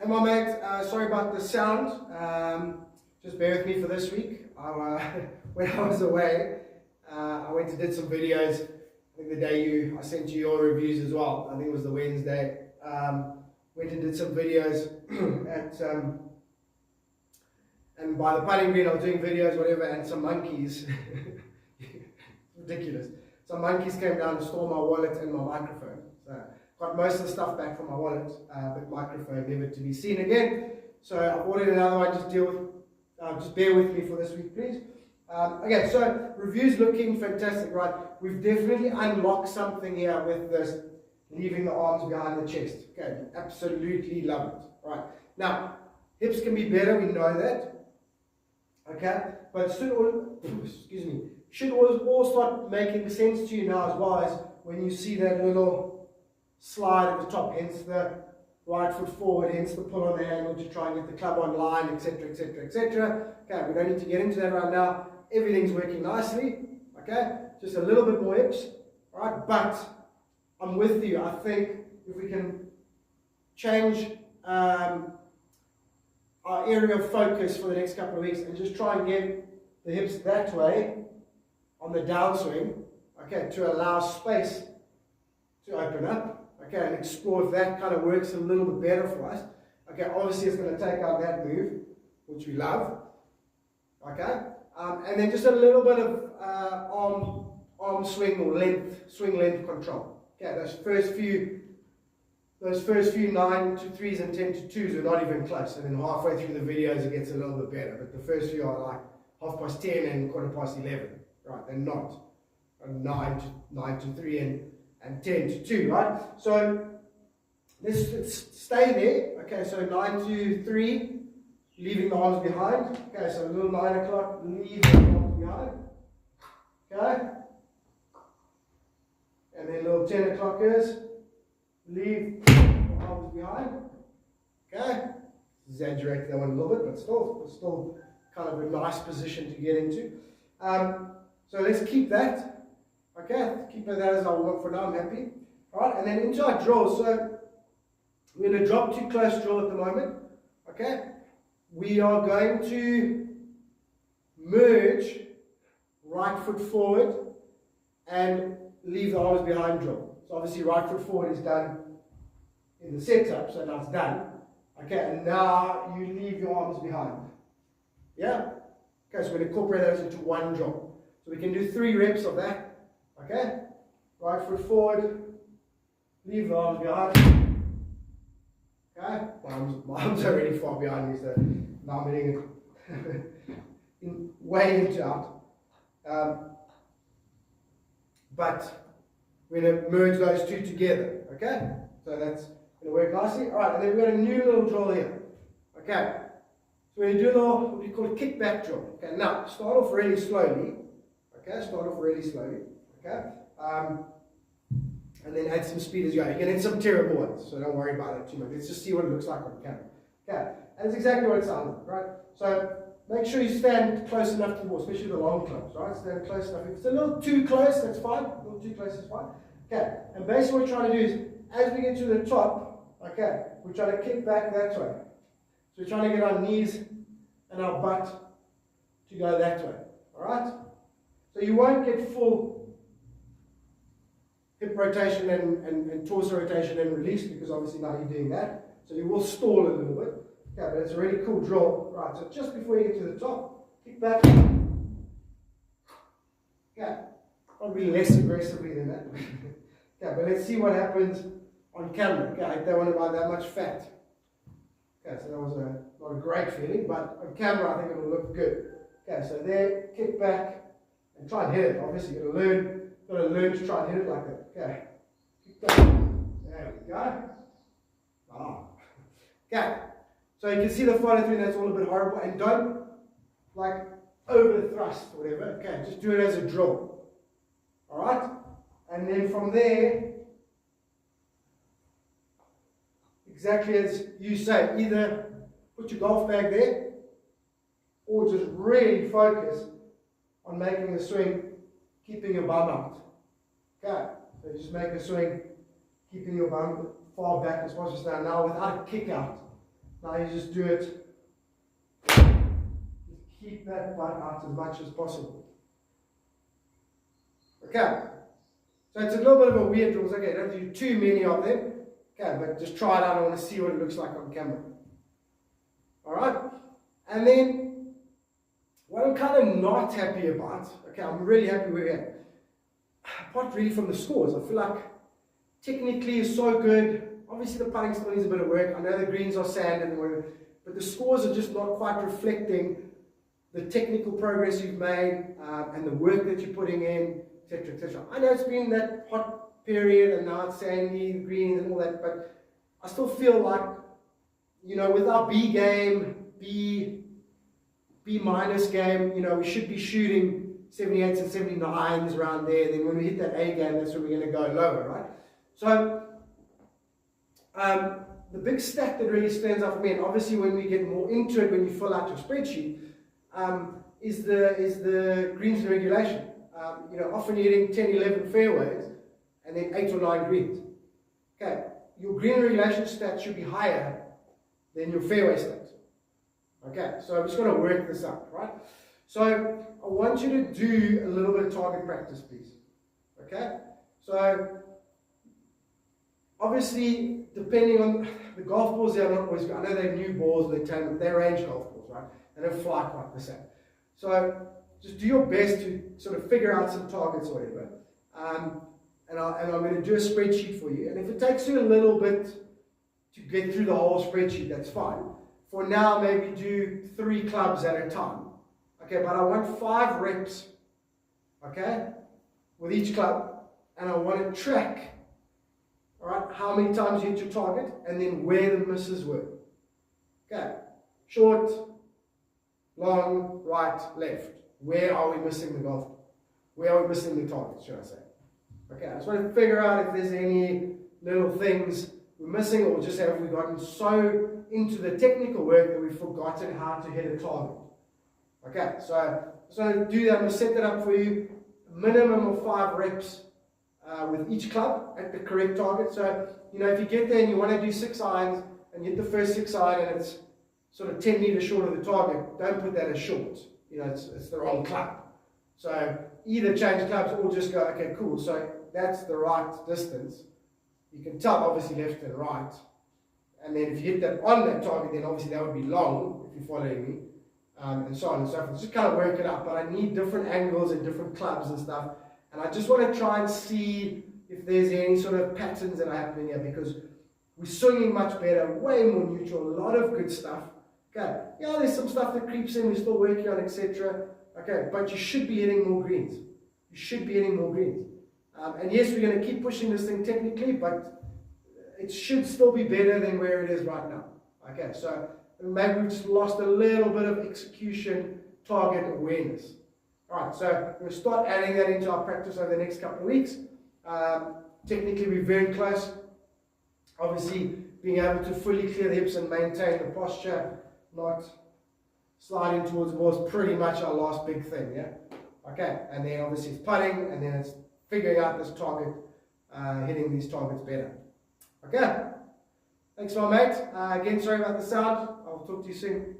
Come on, mate. Sorry about the sound. Just bear with me for this week. When I was away, I went and did some videos. I think the day I sent you your reviews as well. I think it was the Wednesday. Went and did some videos and by the putting green I was doing videos, whatever, and some monkeys, ridiculous. Some monkeys came down and stole my wallet and my microphone. So got most of the stuff back from my wallet, but microphone never to be seen again. So I ordered another one. Just bear with me for this week, please. Okay, so reviews looking fantastic, right? We've definitely unlocked something here with this leaving the arms behind the chest. Okay, absolutely love it. Right now, hips can be better. We know that. Okay, but should all start making sense to you now as well as when you see that little slide at the top, hence the right foot forward, hence the pull on the handle to try and get the club on line, etc., etc., etc. Okay, we don't need to get into that right now. Everything's working nicely. Okay, just a little bit more hips. All right, but I'm with you. I think if we can change our area of focus for the next couple of weeks and just try and get the hips that way on the downswing, okay, to allow space to open up, okay, and explore if that kind of works a little bit better for us. Okay, obviously it's going to take out that move, which we love, okay, and then just a little bit of arm swing or swing length control. Okay, those first few 9 to 3s and 10 to 2s are not even close, and then halfway through the videos it gets a little bit better, but the first few are like 10:30 and 11:15, right? They're not 9 to 3 and 10 to 2, right? So let's stay there. Okay, so 9 to 3, leaving the arms behind. Okay, so a little 9 o'clock, leave the arms behind. Okay, and then a little 10 o'clockers, leave the arms behind. Okay, exaggerated that one a little bit, but still kind of a nice position to get into. So let's keep that. Okay, keep that as our work for now. I'm happy. All right, and then into our drill. So we're going to drop to close drill at the moment. Okay, we are going to merge right foot forward and leave the arms behind drill. So obviously right foot forward is done in the setup, so now it's done. Okay, and now you leave your arms behind. Yeah? Okay, so we're going to incorporate those into one drill. So we can do 3 reps of that. Okay? Right foot forward, leave the arms behind. Okay? My arms are already far behind me, so now I'm hitting it way into out. But we're going to merge those two together. Okay? So that's going to work nicely. Alright, and then we've got a new little drill here. Okay? So we're going to do a little, what we call a kickback drill. Okay, now start off really slowly. Okay, start off really slowly. Okay, and then add some speed as you go. You can hit some terrible ones, so don't worry about it too much. Let's just see what it looks like on camera. Okay, and it's exactly what it sounds like, right? So make sure you stand close enough to the wall, especially the long clubs, right? Stand close enough. If it's a little too close, that's fine. A little too close is fine. Okay, and basically what we're trying to do is, as we get to the top, okay, we're trying to kick back that way. So we're trying to get our knees and our butt to go that way. Alright? So you won't get full hip rotation and torso rotation and release, because obviously now you're doing that. So you will stall a little bit. Okay, but it's a really cool drill. Right, so just before you get to the top, kick back. Okay, probably less aggressively than that. Okay, but let's see what happens on camera. Okay, I don't want to buy that much fat. Okay, so that was not a great feeling, but on camera I think it will look good. Okay, so there, kick back and try and hit it. Obviously you've got to learn to try and hit it like that. Okay, kick back. There we go. Ah. Okay, so you can see the follow through, that's all a bit horrible, and don't like over thrust or whatever. Okay, just do it as a drill. Alright? And then from there, exactly as you say, either put your golf bag there or just really focus on making the swing, keeping your bum out. Okay, so just make a swing, keeping your bum far back as possible now without a kick out. Now you just do it. Just keep that butt out as much as possible. Okay. So it's a little bit of a weird rules. Okay, don't do too many of them. Okay, but just try it out. I want to see what it looks like on camera. Alright? And then, what I'm kind of not happy about, okay, I'm really happy with it. Apart really from the scores, I feel like technically is so good. Obviously the putting still needs a bit of work. I know the greens are sand and whatever, but the scores are just not quite reflecting the technical progress you've made and the work that you're putting in, etc., etc. I know it's been that hot period and now it's sandy, the greens and all that, but I still feel like, you know, with our B game, B minus game, you know, we should be shooting 78s and 79s around there. Then when we hit that A game, that's when we're going to go lower, right? So the big stat that really stands out for me, and obviously when we get more into it, when you fill out your spreadsheet, is the greens and regulation. You know, often you're hitting 10, 11 fairways and then 8 or 9 greens. Okay, your green regulation stats should be higher than your fairway stats. Okay, so I'm just going to work this out, right? So I want you to do a little bit of target practice, please. Okay, so obviously, depending on the golf balls, they're not always good. I know they're new balls, they're range golf balls, right? They don't fly quite the same. So just do your best to sort of figure out some targets or whatever. And I'm going to do a spreadsheet for you. And if it takes you a little bit to get through the whole spreadsheet, that's fine. For now, maybe do 3 clubs at a time. Okay, but I want 5 reps, okay, with each club. And I want to track, all right, how many times you hit your target and then where the misses were. Okay, short, long, right, left. Where are we missing the golf? Where are we missing the target, should I say? Okay, I just want to figure out if there's any little things we're missing, or just have we gotten so into the technical work that we've forgotten how to hit a target. Okay, so I just want to do that. I'm going to set that up for you. A minimum of 5 reps with each club at the correct target. So, you know, if you get there and you want to do 6 irons and you hit the first 6 iron and it's sort of 10 meters short of the target, don't put that as short. You know, it's the wrong club. So either change clubs or just go, okay, cool, so that's the right distance. You can tell obviously left and right. And then if you hit that on that target, then obviously that would be long, if you're following me, and so on and so forth. Just kind of work it out, but I need different angles and different clubs and stuff. And I just want to try and see if there's any sort of patterns that are happening here, because we're swinging much better, way more neutral, a lot of good stuff. Okay, yeah, there's some stuff that creeps in, we're still working on, etc. Okay, but you should be hitting more greens. You should be hitting more greens. And yes, we're going to keep pushing this thing technically, but it should still be better than where it is right now. Okay, so maybe we've just lost a little bit of execution target awareness. Alright, so we're going to start adding that into our practice over the next couple of weeks. Technically, we're very close. Obviously, being able to fully clear the hips and maintain the posture, not sliding towards the ball, is pretty much our last big thing, yeah? Okay, and then obviously it's putting, and then it's figuring out this target, hitting these targets better. Okay, thanks my mate. Again, sorry about the sound. I'll talk to you soon.